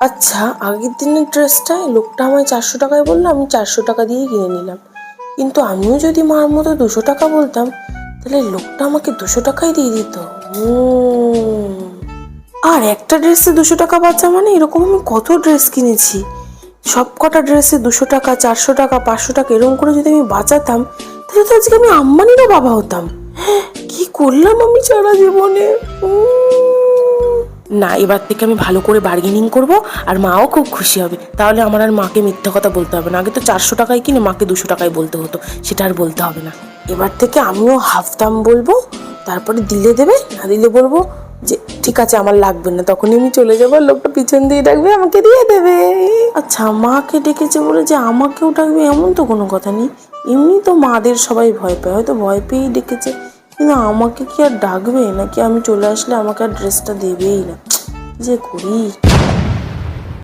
আচ্ছা, আগের দিনের ড্রেসটায় লোকটা আমায় 400 টাকায় বললো, আমি 400 টাকা দিয়েই কিনে নিলাম। কিন্তু আমিও যদি মার মতো 200 টাকা বলতাম, তাহলে লোকটা আমাকে 200 টাকাই দিয়ে দিত। আর একটা ড্রেসে 200 টাকা বাঁচা মানে এরকম আমি কত ড্রেস কিনেছি। সব কটা ড্রেসে 200 টাকা, 400 টাকা, 500 টাকা এরকম করে যদি আমি বাঁচাতাম, তাহলে তো আজকে আমি আম্বানিরও বাবা হতাম। কি করলাম আমি সারা জীবনে। না, এবার থেকে আমি ভালো করে বার্গেনিং করব, আর মাও খুব খুশি হবে। তাহলে আমার আর মাকে মিথ্যা কথা বলতে হবে না। আগে তো 400 টাকায় কিনে মাকে 200 টাকায় বলতে হতো, সেটা আর বলতে হবে না। এবার থেকে আমিও হাফ দাম বলবো, তারপরে দিলে দেবে, না দিলে বলবো যে ঠিক আছে আমার লাগবে না। তখনই আমি চলে যাবো, লোকটা পিছন দিয়ে ডাকবে, আমাকে দিয়ে দেবে। আচ্ছা, মাকে ডেকেছে বলে যে আমাকেও ডাকবে এমন তো কোনো কথা নেই। এমনি তো মাদের সবাই ভয় পায়, হয়তো ভয় পেয়েই ডেকেছে। কিন্তু আমাকে কি আর ডাকবে, নাকি আমি চলে আসলে আমাকে আর ড্রেসটা দেবেই না? যে করি।